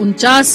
49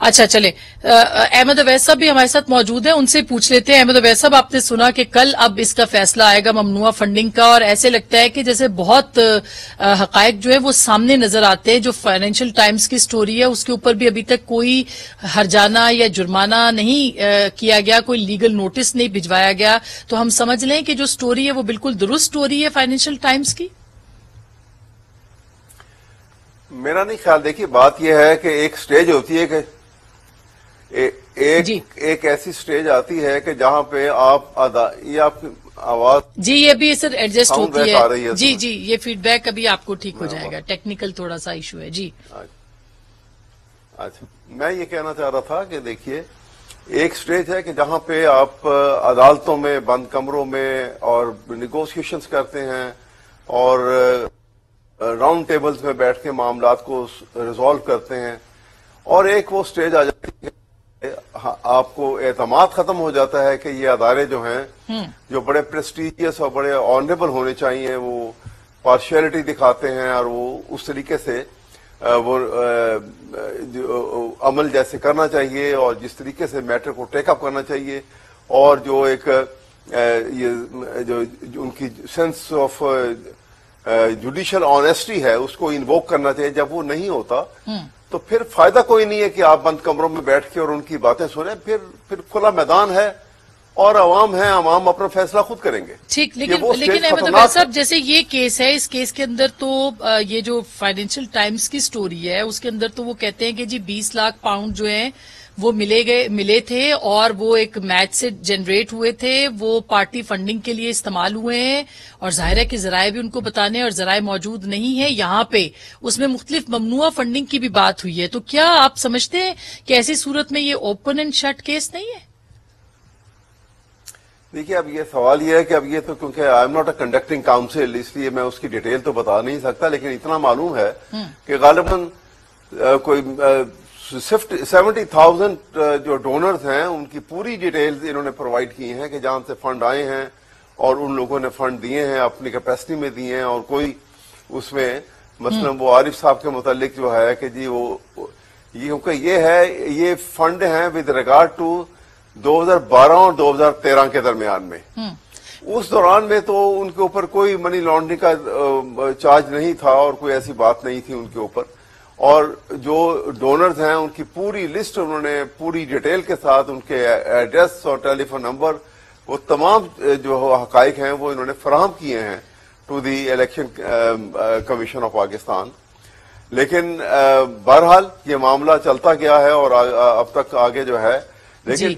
اچھا چلیں، احمد اویس صاحب بھی ہمارے ساتھ موجود ہیں، ان سے پوچھ لیتے ہیں۔ احمد اویس صاحب، آپ نے سنا کہ کل اب اس کا فیصلہ آئے گا ممنوعہ فنڈنگ کا، اور ایسے لگتا ہے کہ جیسے بہت حقائق جو ہے وہ سامنے نظر آتے ہیں۔ جو فائنینشیل ٹائمز کی سٹوری ہے اس کے اوپر بھی ابھی تک کوئی ہرجانہ یا جرمانہ نہیں کیا گیا، کوئی لیگل نوٹس نہیں بھجوایا گیا، تو ہم سمجھ لیں کہ جو سٹوری ہے وہ بالکل درست سٹوری ہے فائنینشیل ٹائمز کی؟ میرا نہیں خیال۔ دیکھیے بات یہ ہے کہ ایک سٹیج ہوتی ہے کہ ایک ایسی سٹیج آتی ہے کہ جہاں پہ یہ آپ کی آواز جی یہ بھی سر ایڈجسٹ ہوتی آ رہی ہے، جی جی یہ فیڈ بیک ابھی آپ کو ٹھیک ہو جائے گا، ٹیکنیکل تھوڑا سا ایشو ہے جی۔ اچھا، میں یہ کہنا چاہ رہا تھا کہ دیکھیے ایک سٹیج ہے کہ جہاں پہ آپ عدالتوں میں بند کمروں میں اور نیگوشیشنز کرتے ہیں اور راؤنڈ ٹیبلز میں بیٹھ کے معاملات کو ریزالو کرتے ہیں، اور ایک وہ سٹیج آ جاتی ہے آپ کو اعتماد ختم ہو جاتا ہے کہ یہ ادارے جو ہیں جو بڑے پریسٹیجیس اور بڑے آنریبل ہونے چاہیے وہ پارشیلٹی دکھاتے ہیں، اور وہ اس طریقے سے وہ عمل جیسے کرنا چاہیے اور جس طریقے سے میٹر کو ٹیک اپ کرنا چاہیے، اور جو ایک جو ان کی سینس آف جوڈیشل آنیسٹی ہے اس کو انووک کرنا چاہیے، جب وہ نہیں ہوتا تو پھر فائدہ کوئی نہیں ہے کہ آپ بند کمروں میں بیٹھ کے اور ان کی باتیں سنیں۔ پھر کھلا میدان ہے اور عوام ہے، عوام اپنا فیصلہ خود کریں گے۔ ٹھیک، لیکن احمد اویس صاحب جیسے یہ کیس ہے، اس کیس کے اندر تو یہ جو فائنینشیل ٹائمز کی سٹوری ہے اس کے اندر تو وہ کہتے ہیں کہ جی 20 لاکھ پاؤنڈ جو ہیں وہ ملے تھے اور وہ ایک میچ سے جنریٹ ہوئے تھے، وہ پارٹی فنڈنگ کے لیے استعمال ہوئے ہیں، اور ظاہر ہے کہ ذرائع بھی ان کو بتانے اور ذرائع موجود نہیں ہیں یہاں پہ۔ اس میں مختلف ممنوعہ فنڈنگ کی بھی بات ہوئی ہے، تو کیا آپ سمجھتے ہیں کہ ایسی صورت میں یہ اوپن اینڈ شٹ کیس نہیں ہے؟ دیکھیے اب یہ سوال یہ ہے کہ اب یہ تو کیونکہ I am not a conducting council, اس لیے میں اس کی ڈیٹیل تو بتا نہیں سکتا، لیکن اتنا معلوم ہے کہ غالباً کوئی 70,000 جو ڈونرز ہیں ان کی پوری ڈیٹیلز انہوں نے پرووائڈ کی ہیں کہ جہاں سے فنڈ آئے ہیں، اور ان لوگوں نے فنڈ دیے ہیں اپنی کیپیسٹی میں دیے ہیں، اور کوئی اس میں مثلا وہ عارف صاحب کے متعلق جو ہے کہ جی وہ کیونکہ یہ فنڈ ہیں ود ریگارڈ ٹو 2012 اور 2013 کے درمیان میں، اس دوران میں تو ان کے اوپر کوئی منی لانڈرنگ کا چارج نہیں تھا اور کوئی ایسی بات نہیں تھی ان کے اوپر، اور جو ڈونرز ہیں ان کی پوری لسٹ انہوں نے پوری ڈیٹیل کے ساتھ ان کے ایڈریس اور ٹیلی فون نمبر وہ تمام جو حقائق ہیں وہ انہوں نے فراہم کیے ہیں to the election commission of Pakistan. لیکن بہرحال یہ معاملہ چلتا گیا ہے اور اب تک آگے جو ہے، لیکن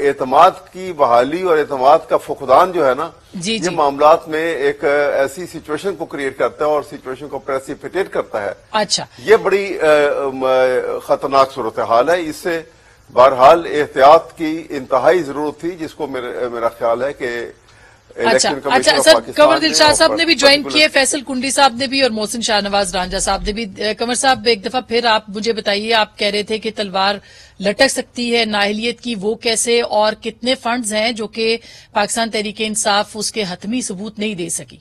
اعتماد کی بحالی اور اعتماد کا فقدان جو ہے نا یہ معاملات میں ایک ایسی سچویشن کو کریٹ کرتا ہے اور سچویشن کو پریسیپیٹیٹ کرتا ہے۔ اچھا، یہ بڑی خطرناک صورتحال ہے، اس سے بہرحال احتیاط کی انتہائی ضرورت تھی، جس کو میرا خیال ہے کہ اچھا سر، قمر دلشاد صاحب نے بھی جوائن کیے، فیصل کنڈی صاحب نے بھی، اور محسن شاہ نواز رانجھا صاحب نے بھی۔ قمر صاحب ایک دفعہ پھر آپ مجھے بتائیے، آپ کہہ رہے تھے کہ تلوار لٹک سکتی ہے نااہلیت کی، وہ کیسے اور کتنے فنڈز ہیں جو کہ پاکستان تحریک انصاف اس کے حتمی ثبوت نہیں دے سکی؟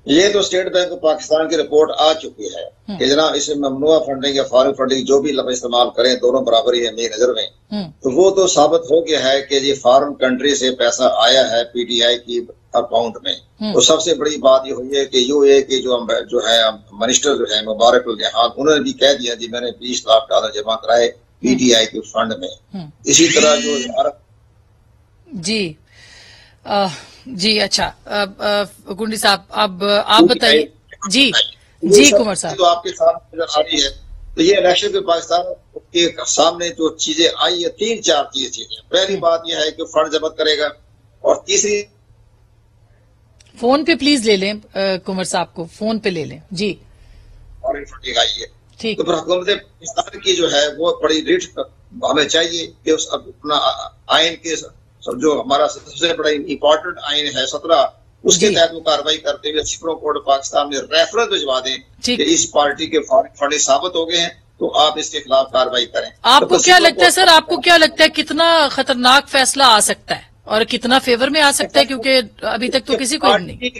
یہ تو اسٹیٹ بینک آف پاکستان کی رپورٹ آ چکی ہے کہ جناب اس میں ممنوعہ فنڈنگ یا فارن فنڈنگ جو بھی لفظ استعمال کریں دونوں برابر ہی ہے میری نظر میں، تو وہ تو ثابت ہو گیا ہے کہ یہ فارن کنٹری سے پیسہ آیا ہے پی ٹی آئی کی اکاؤنٹ میں۔ تو سب سے بڑی بات یہ ہوئی ہے کہ یو اے کے جو ہے منسٹر جو ہے مبارک الجہاد، انہوں نے بھی کہہ دیا جی میں نے 20 لاکھ ڈالر جمع کرائے پی ٹی آئی کے فنڈ میں۔ اسی طرح جو جی اچھا گنڈی صاحب اب آپ بتائیے۔ جی کمر صاحب، تو آپ کے سامنے نظر آ رہی ہے، تو یہ الیکشن کے پاکستان کے سامنے جو چیزیں آئی ہے 3-4 چیزیں۔ پہلی بات یہ ہے کہ فنڈ ضبط کرے گا، اور تیسری فون پہ پلیز لے لیں، کمر صاحب کو فون پہ لے لیں۔ جی فارن فنڈنگ آئی ہے، تو پھر حکومت پاکستان کی جو ہے وہ بڑی ریٹ ہمیں چاہیے کہ اپنا آئین کے جو ہمارا سب سے بڑا امپورٹنٹ آئین ہے 17، اس کے تحت وہ کارروائی کرتے ہوئے سپریم کورٹ پاکستان میں ریفرنس بھجوا دیں کہ اس پارٹی کے فارن فنڈ ثابت ہو گئے ہیں تو آپ اس کے خلاف کارروائی کریں۔ آپ کو کیا لگتا ہے سر، آپ کو کیا لگتا ہے کتنا خطرناک فیصلہ آ سکتا ہے اور کتنا فیور میں آ سکتا ہے؟ کیونکہ ابھی تک تو کسی کو نہیں۔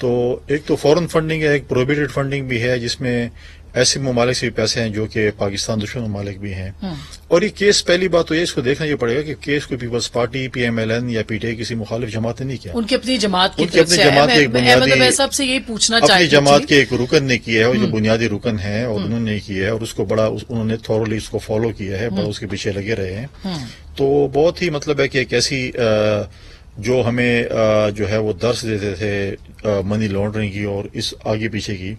تو ایک تو فورن فنڈنگ ہے، ایک پروہیبٹڈ فنڈنگ بھی ہے جس میں ایسے ممالک سے بھی پیسے ہیں جو کہ پاکستان دشمن ممالک بھی ہیں. اور یہ کیس پہلی بات تو یہ اس کو دیکھنا یہ پڑے گا کہ کیس کوئی Peoples Party, P M L N یا پی ٹی آئی کسی مخالف جماعت نے نہیں کیا، ان کی اپنی جماعت کی طرف سے ہے. میں صاحب سے یہی پوچھنا چاہیے، اپنی جماعت کے ایک رکن نے کیا ہے اور جو بنیادی رکن ہے اور انہوں نے کیا ہے اور اس کو بڑا انہوں نے تھورلی اس کو فالو کیا ہے، بڑا اس کے پیچھے لگے رہے ہیں. تو بہت ہی مطلب ہے کہ ایک ایسی جو ہمیں جو ہے وہ درس دیتے تھے منی لانڈرنگ کی اور اس آگے پیچھے کی،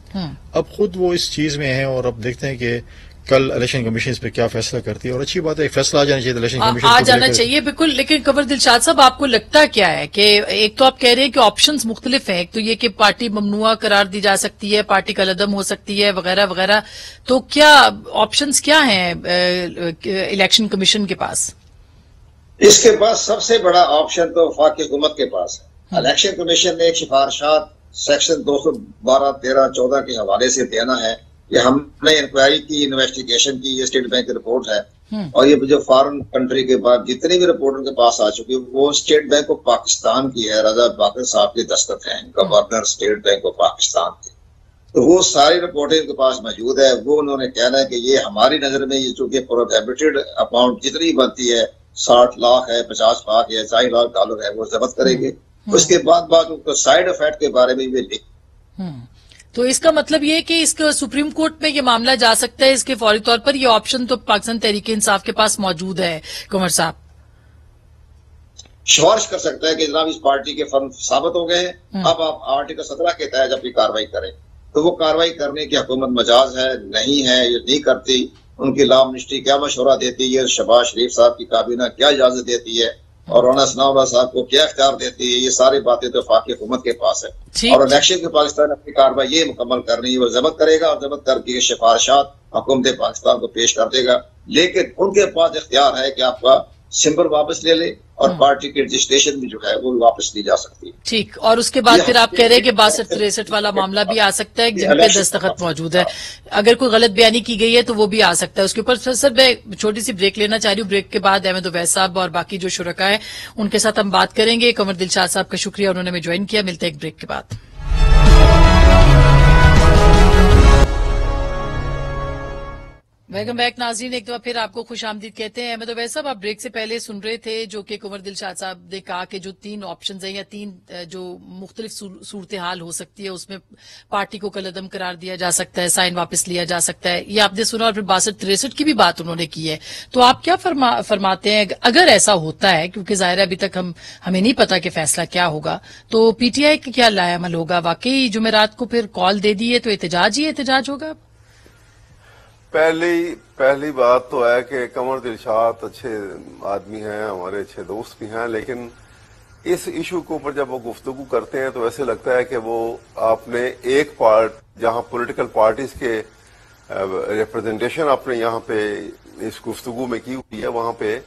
اب خود وہ اس چیز میں ہیں. اور اب دیکھتے ہیں کہ کل الیکشن کمیشن اس پہ کیا فیصلہ کرتی ہے. اور اچھی بات ہے ایک فیصلہ آ جانا چاہیے الیکشن کمیشن آ جانا چاہیے بالکل. لیکن قمر دلشاد صاحب آپ کو لگتا کیا ہے کہ ایک تو آپ کہہ رہے ہیں کہ آپشنز مختلف ہیں، ایک تو یہ کہ پارٹی ممنوع قرار دی جا سکتی ہے، پارٹی کا عدم ہو سکتی ہے وغیرہ وغیرہ، تو کیا آپشنز کیا ہیں الیکشن کمیشن کے پاس؟ اس کے پاس سب سے بڑا آپشن تو وفاقی حکومت کے پاس ہے. الیکشن کمیشن نے ایک سفارشات سیکشن 212، 13، 14 کے حوالے سے دینا ہے. یہ ہم نے انکوائری کی، انویسٹیگیشن کی، یہ اسٹیٹ بینک کی رپورٹ ہے. اور یہ جو فارن کنٹری کے بعد جتنی بھی رپورٹ ان کے پاس آ چکی وہ اسٹیٹ بینک آف پاکستان کی ہے. رضا باقر صاحب کے دستخط ہیں، governor state bank of Pakistan کے. تو وہ ساری رپورٹیں ان کے پاس موجود ہے. وہ انہوں نے کہنا ہے کہ یہ ہماری نظر میں یہ چونکہ پروہیبٹڈ اماؤنٹ جتنی بنتی ہے 60 لاکھ ہے، 50 لاکھ ہے، 40 لاکھ ڈالر ہے، وہ ضبط کریں گے. اس کے بعد ان کو سائیڈ افیکٹ کے بارے میں بھی لکھ. تو اس کا مطلب یہ کہ اس کا سپریم کورٹ میں یہ معاملہ جا سکتا ہے، اس کے فوری طور پر یہ آپشن تو پاکستان تحریک انصاف کے پاس موجود ہے. قمر صاحب سفارش کر سکتا ہے کہ جناب اس پارٹی کے فنڈ ثابت ہو گئے ہیں، اب آپ آرٹیکل 17 کے تحت اپنی کاروائی کریں. تو وہ کاروائی کرنے کی حکومت مجاز ہے، نہیں ہے، یہ نہیں کرتی. ان کی لا منسٹری کیا مشورہ دیتی ہے، شہباز شریف صاحب کی کابینہ کیا اجازت دیتی ہے، اور رانا ثناء اللہ صاحب کو کیا اختیار دیتی ہے، یہ ساری باتیں تو وفاقی حکومت کے پاس ہے. اور الیکشن کے پاکستان اپنی کاروائی یہ مکمل کرنی ہے، وہ ضبط کرے گا اور ضبط کر کے سفارشات حکومت پاکستان کو پیش کر دے گا. لیکن ان کے پاس اختیار ہے کہ آپ کا سمبل واپس لے لے اور پارٹی کی رجسٹریشن بھی جو ہے وہ واپس لی جا سکتی ہے. ٹھیک. اور اس کے بعد پھر آپ کہہ رہے ہیں کہ 62-63 والا معاملہ بھی آ سکتا ہے جن پہ دستخط موجود ہے. اگر کوئی غلط بیانی کی گئی ہے تو وہ بھی آ سکتا ہے. اس کے اوپر سر میں چھوٹی سی بریک لینا چاہ رہی ہوں. بریک کے بعد احمد اویس صاحب اور باقی جو شرکاء ہیں ان کے ساتھ ہم بات کریں گے. قمر دلشاد صاحب کا شکریہ، انہوں نے ہمیں جوائن کیا. ملتے ہیں ایک بریک کے بعد. ویلکم بیک ناظرین، ایک دفعہ پھر آپ کو خوش آمدید کہتے ہیں. احمد اویس صاحب آپ بریک سے پہلے سن رہے تھے جو کہ قمر دلشاد صاحب نے کہا کہ جو 3 آپشنز ہیں یا 3 جو مختلف صورتحال ہو سکتی ہے اس میں پارٹی کو کالعدم قرار دیا جا سکتا ہے، سائن واپس لیا جا سکتا ہے، یہ آپ نے سنا. اور پھر 62-63 کی بھی بات انہوں نے کی ہے. تو آپ کیا فرماتے ہیں اگر ایسا ہوتا ہے، کیونکہ ظاہر ہے ابھی تک ہمیں نہیں پتا کہ فیصلہ کیا ہوگا، تو پی ٹی آئی کا کیا لائے عمل ہوگا؟ واقعی جمعرات کو پھر کال دے دی ہے تو احتجاج ہوگا؟ پہلی بات تو ہے کہ قمر دلشاد اچھے آدمی ہیں، ہمارے اچھے دوست بھی ہیں، لیکن اس ایشو کے اوپر جب وہ گفتگو کرتے ہیں تو ایسے لگتا ہے کہ وہ آپ نے ایک پارٹ جہاں پولیٹیکل پارٹیز کے ریپرزنٹیشن آپ نے یہاں پہ اس گفتگو میں کی ہوئی ہے، وہاں پہ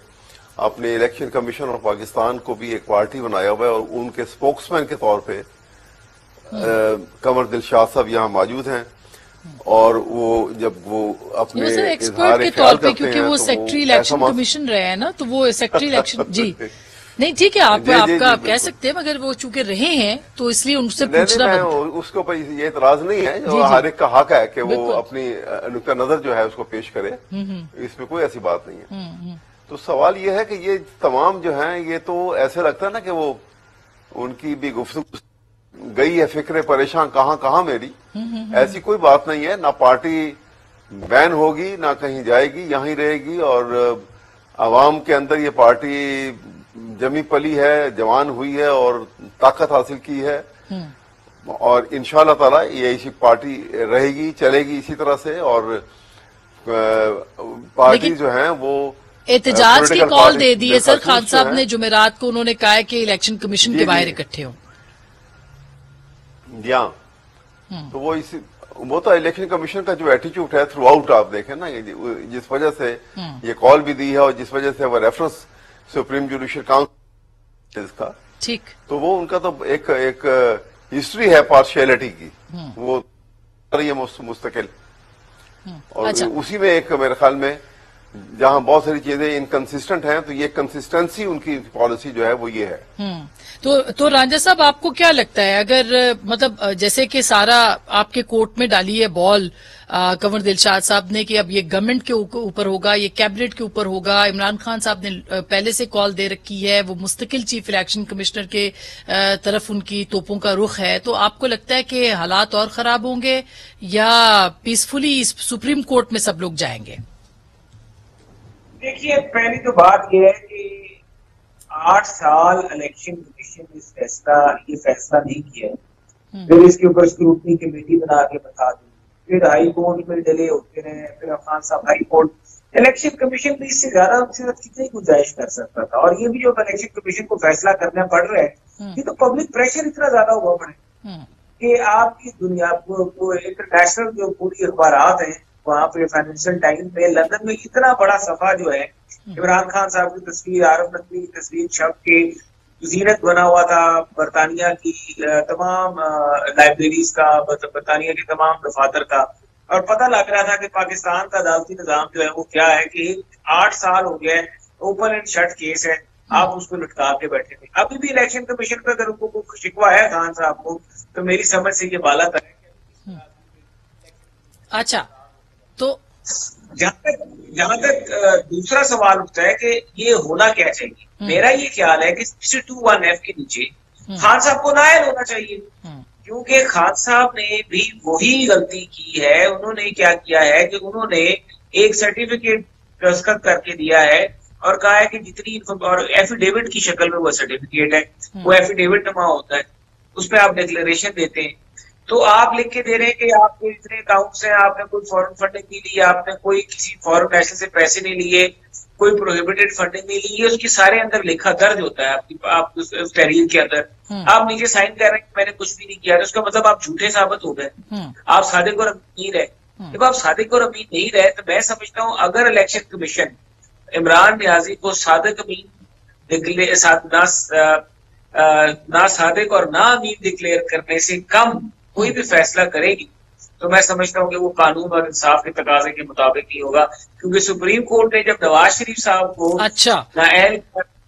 آپ نے الیکشن کمیشن اور پاکستان کو بھی ایک پارٹی بنایا ہوا ہے اور ان کے اسپوکس مین کے طور پہ قمر دلشاد صاحب یہاں موجود ہیں. اور وہ جب وہ اپنے ایکسپرٹ کے طور پہ، کیونکہ وہ سیکٹری الیکشن کمیشن رہے ہیں نا، تو وہ سیکٹری الیکشن جی نہیں ٹھیک ہے، آپ کا کہہ سکتے ہیں، مگر وہ چونکہ رہے ہیں تو اس لیے ان سے پوچھنا اس کے اوپر یہ اعتراض نہیں ہے، جو ہر ایک کا حق ہے کہ وہ اپنی نقطہ نظر جو ہے اس کو پیش کرے، اس میں کوئی ایسی بات نہیں ہے. تو سوال یہ ہے کہ یہ تمام جو ہیں یہ تو ایسے لگتا ہے نا کہ وہ ان کی بھی گفتگو گئی ہے فکر پریشان کہاں میری. ایسی کوئی بات نہیں ہے، نہ پارٹی بین ہوگی نہ کہیں جائے گی، یہاں ہی رہے گی. اور عوام کے اندر یہ پارٹی جمی پلی ہے، جوان ہوئی ہے اور طاقت حاصل کی ہے، اور انشاءاللہ تعالی یہ اسی پارٹی رہے گی، چلے گی اسی طرح سے. اور پارٹی جو ہیں وہ احتجاج کی کال دے دی ہے سر. خان صاحب نے جمعرات کو انہوں نے کہا ہے کہ الیکشن کمیشن کے باہر اکٹھے ہوں. تو وہ تو الیکشن کمیشن کا جو ایٹیچیوڈ ہے تھرو آؤٹ آپ دیکھیں نا، جس وجہ سے یہ کال بھی دی ہے اور جس وجہ سے وہ ریفرنس سپریم جوڈیشل کاؤنسل کا، ٹھیک، تو وہ ان کا تو ایک ہسٹری ہے پارشیلٹی کی، وہ مستقل. اور اسی میں ایک میرے خیال میں جہاں بہت ساری چیزیں انکنسسٹنٹ ہیں تو یہ کنسسٹنسی ان کی پالیسی جو ہے وہ یہ ہے. تو رانجھا صاحب آپ کو کیا لگتا ہے اگر مطلب جیسے کہ سارا آپ کے کورٹ میں ڈالی ہے بال کنور دلشاد صاحب نے کہ اب یہ گورنمنٹ کے اوپر ہوگا، یہ کیبنٹ کے اوپر ہوگا، عمران خان صاحب نے پہلے سے کال دے رکھی ہے، وہ مستقل چیف الیکشن کمشنر کے طرف ان کی توپوں کا رخ ہے، تو آپ کو لگتا ہے کہ حالات اور خراب ہوں گے یا پیسفلی سپریم کورٹ میں سب لوگ جائیں گے؟ دیکھیے پہلی تو بات یہ ہے کہ 8 سال الیکشن کمیشن یہ فیصلہ نہیں کیا، پھر اس کے اوپر اسکروٹنی کمیٹی بنا کے بتا دی، پھر ہائی کورٹ میں ڈیلے ہوتے رہے، پھر افغان صاحب ہائی کورٹ. الیکشن کمیشن بھی اس سے زیادہ کتنی گنجائش کر سکتا تھا. اور یہ بھی جو الیکشن کمیشن کو فیصلہ کرنا پڑ رہا ہے، یہ تو پبلک پریشر اتنا زیادہ ہوا پڑے کہ آپ کی دنیا کو انٹرنیشنل جو پوری اخبارات ہیں وہاں پہ فائنینشیل ٹائم میں لندن میں اتنا بڑا صفحہ جو ہے عمران خان صاحب کی تصویر، عارف نقوی کی تصویر چھپ کے زینت بنا ہوا تھا برطانیہ کی تمام لائبریریز کا، برطانیہ کے تمام دفاتر کا، اور پتہ لگ رہا تھا کہ پاکستان کا عدالتی نظام جو ہے وہ کیا ہے کہ 8 سال ہو گیا ہے، اوپن اینڈ شٹ کیس ہے، آپ اس کو لٹکا کے بیٹھے تھے. ابھی بھی الیکشن کمیشن پہ اگر ان کو کوئی شکوہ ہے خان صاحب کو تو میری سمجھ سے یہ بالا تر ہے. اچھا، تو جہاں تک دوسرا سوال اٹھتا ہے کہ یہ ہونا کیا چاہیے، میرا یہ خیال ہے کہ 62(1)(f) کے نیچے خان صاحب کو نائل ہونا چاہیے، کیونکہ خان صاحب نے بھی وہی غلطی کی ہے. انہوں نے کیا کیا ہے کہ انہوں نے ایک سرٹیفکیٹ دستخط کر کے دیا ہے اور کہا ہے کہ جتنی اور ایفیڈیوٹ کی شکل میں وہ سرٹیفکیٹ ہے، وہ ایفیڈیوٹ نما ہوتا ہے، اس پہ آپ ڈکلیریشن دیتے ہیں. تو آپ لکھ کے دے رہے ہیں کہ آپ کے اتنے اکاؤنٹس ہیں، آپ نے کوئی فورن فنڈنگ نہیں لی، آپ نے کوئی کسی فورن نیشنل سے پیسے نہیں لیے، کوئی پروہیبٹڈ فنڈنگ نہیں لی، اس کی سارے اندر لکھا درج ہوتا ہے آپ اس تحریر کے اندر. آپ نیچے سائن کر رہے ہیں کہ میں نے کچھ بھی نہیں کیا، اس کا مطلب آپ جھوٹے ثابت ہو گئے، آپ صادق اور امین نہیں رہے. جب آپ صادق اور امین نہیں رہے تو میں سمجھتا ہوں اگر الیکشن کمیشن عمران نیازی کو صادق امین نہ صادق اور نہ امین ڈکلیئر کرنے سے کم کوئی بھی فیصلہ کرے گی تو میں سمجھتا ہوں کہ وہ قانون اور انصاف کے تقاضے کے مطابق ہی ہوگا. کیونکہ سپریم کورٹ نے جب نواز شریف صاحب کو نااہل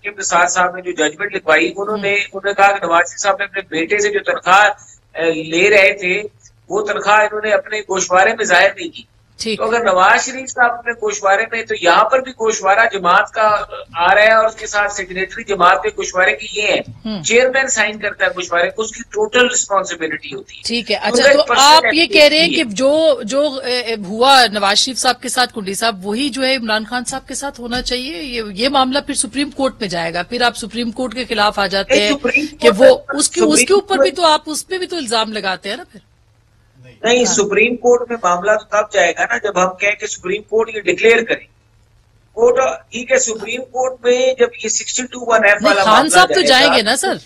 نثار صاحب نے جو ججمنٹ لکھوائی، انہوں نے کہا کہ نواز شریف صاحب نے اپنے بیٹے سے جو تنخواہ لے رہے تھے وہ تنخواہ انہوں نے اپنے گوشوارے میں ظاہر نہیں کی. تو اگر نواز شریف صاحب اپنے گوشوارے میں، تو یہاں پر بھی گوشوارہ جماعت کا آ رہا ہے اور اس کے ساتھ سیکریٹری جماعت کے گوشوارے کی یہ ہے، چیئرمین سائن کرتا ہے گوشوارے کو، اس کی ٹوٹل رسپانسبلٹی ہوتی ہے. ٹھیک ہے. اچھا، تو آپ یہ کہہ رہے ہیں کہ جو ہوا نواز شریف صاحب کے ساتھ کنڈی صاحب، وہی جو ہے عمران خان صاحب کے ساتھ ہونا چاہیے. یہ معاملہ پھر سپریم کورٹ میں جائے گا، پھر آپ سپریم کورٹ کے خلاف آ جاتے ہیں کہ وہ اس کے اوپر بھی تو آپ اس پہ بھی تو الزام لگاتے ہیں نا. پھر نہیں، سپریم کورٹ میں معاملہ تو تب جائے گا نا جب ہم کہیں کہ سپریم کورٹ یہ ڈکلیئر کرے. کورٹ ٹھیک ہے، سپریم کورٹ میں جب یہ 62(1)(f) والا خان صاحب تو جائیں گے نا سر،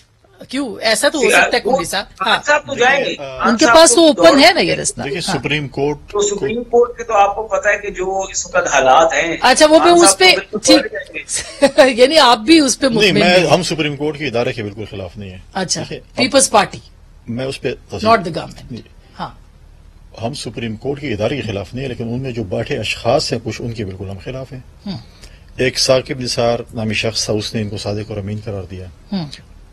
کیوں ایسا تو ہو سکتا ہے کنڈی صاحب؟ خان صاحب تو جائیں گے، ان کے پاس تو اوپن ہے نا یہ رستہ. دیکھیے سپریم کورٹ کے تو آپ کو پتا ہے کہ جو اس وقت حالات ہیں. اچھا، وہ بھی اس پہ یعنی آپ بھی اس پہ نہیں، ہم سپریم کورٹ کے ادارے کے بالکل خلاف نہیں ہیں. اچھا، پیپلز پارٹی میں اس پہ ناٹ دا گورنمنٹ. ہاں، ہم سپریم کورٹ کے ادارے کے خلاف نہیں ہیں، لیکن ان میں جو بیٹھے اشخاص ہیں کچھ ان کے بالکل ہم خلاف ہیں. ایک ثاقب نثار نامی شخص تھا، اس نے ان کو صادق اور امین قرار دیا،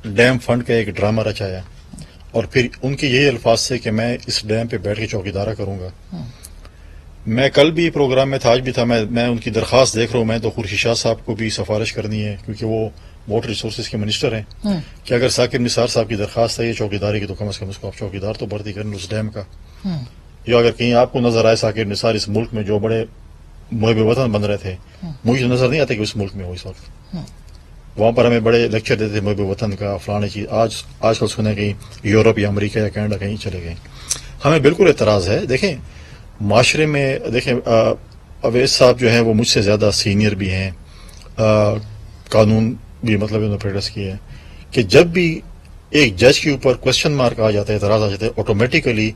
ڈیم فنڈ کا ایک ڈرامہ رچایا، اور پھر ان کے یہی الفاظ تھے کہ میں اس ڈیم پہ بیٹھ کے چوکیدارہ کروں گا. میں کل بھی پروگرام میں تھا، آج بھی تھا، میں ان کی درخواست دیکھ رہا ہوں. میں تو خورشید شاہ صاحب کو بھی سفارش کرنی ہے کیونکہ وہ واٹر ریسورسز کے منسٹر ہیں کہ اگر ثاقب نثار صاحب کی درخواست ہے یہ چوکیداری کی تو کم از کم اس کو آپ چوکیدار تو بھرتی کریں اس ڈیم کا. یا اگر کہیں آپ کو نظر آئے ثاقب نثار اس ملک میں جو بڑے محب وطن بن رہے تھے، مجھے تو نظر نہیں آتا کہ اس ملک میں ہو اس وقت. وہاں پر ہمیں بڑے لیکچر دیتے تھے محب وطن کا فلانے چیز. آج کل سنے کہیں یورپ یا امریکہ یا کینیڈا کہیں چلے گئے. ہمیں بالکل اعتراض ہے. دیکھیں معاشرے میں، دیکھیں اویس صاحب جو ہیں وہ مجھ سے زیادہ سینئر بھی ہیں، قانون بھی مطلب انہوں نے پریکٹس کی ہے کہ جب بھی ایک جج کے اوپر کوشچن مارک آ جاتا ہے، اعتراض آ جاتا ہے، آٹومیٹیکلی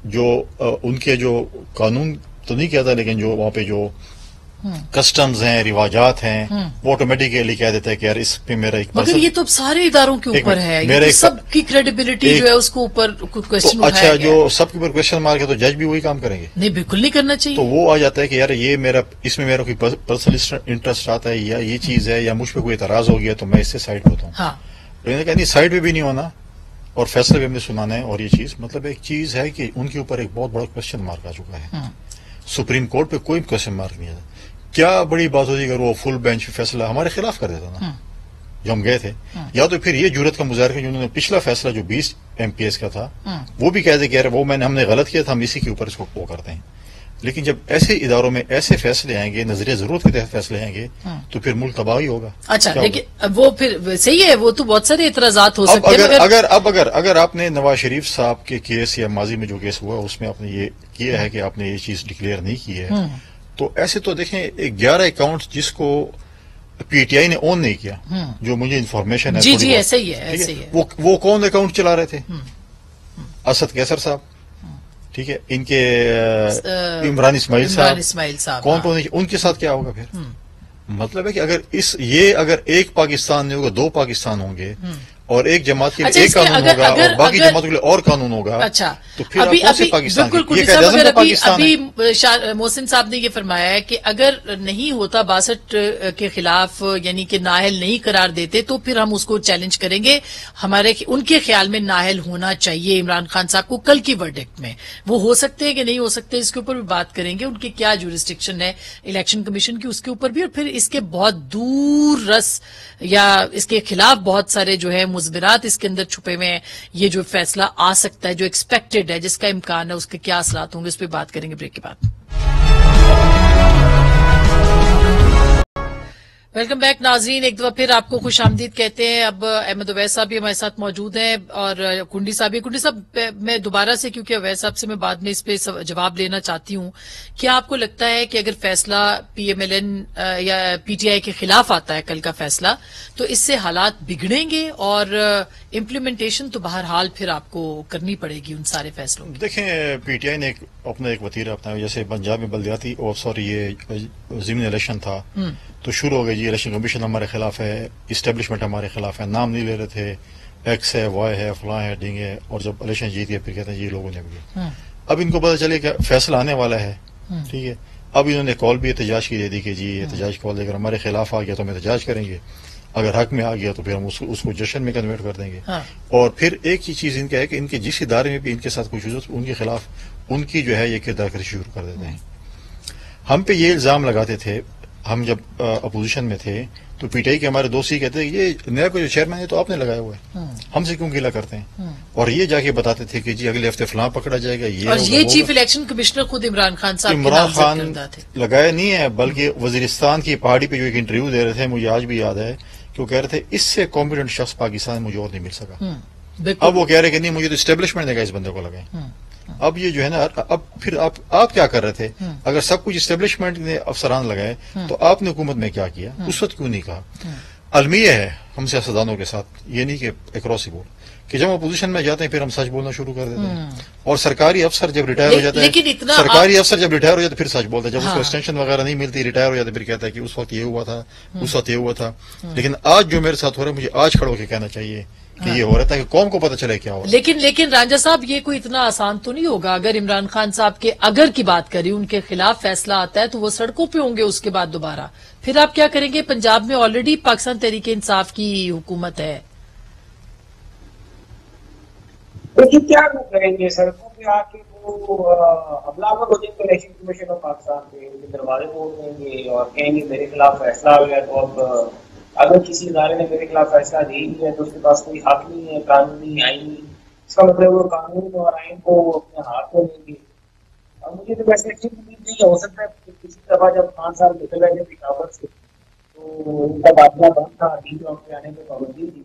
جو ان کے جو قانون تو نہیں کہتا لیکن جو وہاں پہ جو کسٹمز ہیں، رواجات ہیں، وہ آٹومیٹکلی کہہ دیتا ہے کہ یار اس پہ میرا ایک مگر یہ تو سارے اداروں کے اوپر ہے، یہ سب کی کریڈیبلٹی جو ہے اس کو اوپر کوشچن اٹھایا اچھا جو سب کے اوپر کوشچن مارک ہے تو جج بھی وہی کام کریں گے؟ نہیں، بالکل نہیں کرنا چاہیے. تو وہ آ جاتا ہے کہ یار یہ میرا اس میں میرا کوئی پرسنل انٹرسٹ آتا ہے یا یہ چیز ہے یا مجھ پہ کوئی اعتراض ہو گیا تو میں اس سے سائڈ ہوتا ہوں. لیکن کہا نہیں، سائڈ پہ بھی نہیں ہونا اور فیصلہ بھی ہم نے سنانا ہے. اور یہ چیز مطلب ایک چیز ہے کہ ان کے اوپر ایک بہت بڑا کوشچن مارک آ چکا ہے. سپریم کورٹ پہ کوئی کوشچن مارک نہیں آتا. کیا بڑی بات ہوتی اگر وہ فل بینچ فیصلہ ہمارے خلاف کر دیتا نا جو ہم گئے تھے، یا تو پھر یہ جرات کا مظاہرہ کہ جنہوں نے پچھلا فیصلہ جو 20 MPS کا تھا وہ بھی کہہ دے کہ یار وہ ہم نے غلط کیا تھا، ہم اسی کے اوپر اس کو وہ کرتے ہیں. لیکن جب ایسے اداروں میں ایسے فیصلے آئیں گے، نظریہ ضرورت کے تحت فیصلے آئیں گے تو پھر ملک تباہ ہی ہوگا. اچھا لیکن وہ پھر صحیح ہے، وہ تو بہت سارے اعتراضات ہو سکتے ہیں. اگر آپ نے نواز شریف صاحب کے کیس یا ماضی میں جو کیس ہوا اس میں آپ نے یہ کیا ہے کہ آپ نے یہ چیز ڈکلیئر نہیں کی ہے، تو ایسے تو دیکھیں 11 اکاؤنٹ جس کو PTI نے اون نہیں کیا، جو مجھے انفارمیشن ہے جی ایسے ہی ہے. وہ کون اکاؤنٹ چلا رہے تھے؟ اسد کیسر صاحب، ٹھیک ہے، ان کے عمران اسماعیل صاحب، کون ان کے ساتھ کیا ہوگا پھر؟ مطلب ہے کہ اگر ایک پاکستان نہیں ہوگا، 2 پاکستان ہوں گے اور ایک جماعت کے لیے ایک قانون ہوگا اور باقی جماعتوں کے لیے اور قانون ہوگا. اچھا تو پھر پاکستان ابھی محسن صاحب نے یہ فرمایا ہے کہ اگر نہیں ہوتا 62 کے خلاف، یعنی کہ نااہل نہیں قرار دیتے تو پھر ہم اس کو چیلنج کریں گے. ان کے خیال میں نااہل ہونا چاہیے عمران خان صاحب کو کل کی ورڈکٹ میں. وہ ہو سکتے ہیں کہ نہیں ہو سکتے، اس کے اوپر بھی بات کریں گے. ان کی کیا جورسڈکشن ہے الیکشن کمیشن کی، اس کے اوپر بھی، اور پھر اس کے بہت دور رس یا اس کے خلاف بہت سارے جو ہے مضمرات اس کے اندر چھپے ہوئے ہیں. یہ جو فیصلہ آ سکتا ہے، جو ایکسپیکٹڈ ہے، جس کا امکان ہے، اس کے کیا اثرات ہوں گے، اس پہ بات کریں گے بریک کے بعد. ویلکم بیک ناظرین، ایک دفعہ پھر آپ کو خوش آمدید کہتے ہیں. اب احمد اویس صاحب بھی ہمارے ساتھ موجود ہیں اور کنڈی صاحب بھی. کنڈی صاحب میں دوبارہ سے، کیونکہ اویس صاحب سے میں بعد میں اس پہ جواب لینا چاہتی ہوں، کیا آپ کو لگتا ہے کہ اگر فیصلہ PMLN یا PTI کے خلاف آتا ہے کل کا فیصلہ، تو اس سے حالات بگڑیں گے اور امپلیمنٹیشن تو بہرحال پھر آپ کو کرنی پڑے گی ان سارے فیصلوں کی؟ دیکھیں PTI نے اپنا ایک وتیرہ اپنایا. جیسے پنجاب میں بلدیاتی یہ ضمنی الیکشن تھا تو شروع ہو گئی جی الیکشن کمیشن ہمارے خلاف ہے، اسٹیبلشمنٹ ہمارے خلاف ہے، نام نہیں لے رہے تھے، ایکس ہے، وائی ہے، فلاں ہے، ڈنگ ہے، اور جب الیکشن جیت گئے پھر کہتے ہیں یہ لوگوں نے بھی. اب ان کو پتا چلے کہ فیصلہ آنے والا ہے، ٹھیک ہے. اب انہوں نے کال بھی احتجاج کی دے دی کہ جی احتجاج کال اگر ہمارے خلاف آ گیا تو ہم احتجاج کریں گے، اگر حق میں آ گیا تو پھر ہم اس کو جشن میں کنورٹ کر دیں گے. اور پھر ایک ہی چیز ان کا ہے کہ ان کے جس ادارے میں بھی ان کے ساتھ کچھ ہو ان کے خلاف ان کی جو ہے یہ کردار کشی شروع کر دیتے ہیں. ہم پہ یہ الزام لگاتے تھے ہم جب اپوزیشن میں تھے تو PTI کے ہمارے دوست ہی کہتے ہیں یہ نیب کا جو چیئرمین ہے تو آپ نے لگایا ہوا ہے، ہم سے کیوں گیلا کرتے ہیں؟ اور یہ جا کے بتاتے تھے کہ جی اگلے ہفتے فلاں پکڑا جائے گا. یہ چیف الیکشن کمشنر خود عمران خان صاحب لگایا نہیں ہے، بلکہ وزیرستان کی پہاڑی پہ جو ایک انٹرویو دے رہے تھے، مجھے آج بھی یاد ہے کہ وہ کہہ رہے تھے اس سے کمپیٹنٹ شخص پاکستان مجھے اور نہیں مل سکا. اب وہ کہہ رہے کہ نہیں مجھے تو اسٹیبلشمنٹ نے کہا اس بندے کو لگائیں. اب یہ جو ہے نا، اب پھر آپ کیا کر رہے تھے؟ اگر سب کچھ اسٹیبلشمنٹ نے افسران لگائے تو آپ نے حکومت میں کیا کیا؟ اس وقت کیوں نہیں کہا؟ المیہ ہے ہم سیاستدانوں کے ساتھ، یہ نہیں کہ اکراس دی بورڈ کہ جب اپوزیشن میں جاتے ہیں پھر ہم سچ بولنا شروع کر دیتے ہیں. اور سرکاری افسر جب ریٹائر ہو جاتے ہیں پھر سچ بولتے ہیں. جب اس کو ایکسٹینشن وغیرہ نہیں ملتی، ریٹائر ہو جاتے پھر کہتا ہے کہ اس وقت یہ ہوا تھا، اس وقت یہ ہوا تھا. لیکن آج جو میرے ساتھ ہو رہا ہے مجھے آج کھڑا ہو کے کہنا چاہیے کہ یہ ہو رہا تھا کہ قوم کو پتہ چلے کیا ہو رہا ہے. لیکن رانجھا صاحب یہ کوئی اتنا آسان تو نہیں ہوگا. اگر عمران خان صاحب کے اگر کی بات کریں، ان کے خلاف فیصلہ آتا ہے تو وہ سڑکوں پہ ہوں گے اس کے بعد دوبارہ. پھر آپ کیا کریں گے؟ پنجاب میں آلریڈی پاکستان تحریک انصاف کی حکومت ہے. لیکن کیا کریں گے؟ سڑکوں پہ آ کے وہ حملہ ہو جائیں گے الیکشن کمیشن آف پاکستان پہ، ان کے دروازے توڑ دیں گے اور کہیں گے میرے خلاف فیصلہ ہو گیا. تو اب اگر کسی ادارے نے میرے خلاف فیصلہ دے دیا ہے تو اس کے پاس کوئی حق نہیں ہے، قانونی آئینی. اس کا مطلب وہ قانون اور آئین کو اپنے ہاتھ میں لیں گے. اور مجھے تو ویسے اچھی امید نہیں ہو سکتا ہے کسی دفعہ جب 5 سال نکل گئے تھے پشاور سے تو ان کا داخلہ بند تھا، ڈی چوک پہ آنے کی پابندی تھی.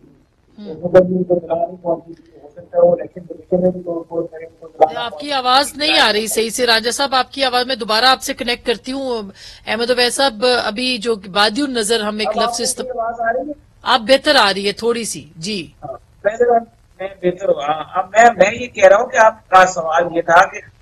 آپ کی آواز نہیں آ رہی صحیح سے رانجھا صاحب، آپ کی آواز میں دوبارہ آپ سے کنیکٹ کرتی ہوں. احمد اویس صاحب ابھی جو بادی النظر ہم ایک لفظ آپ بہتر آ رہی ہے تھوڑی سی. جی میں بہتر ہوا. اب میں یہ کہہ رہا ہوں کہ آپ کا سوال یہ تھا کہ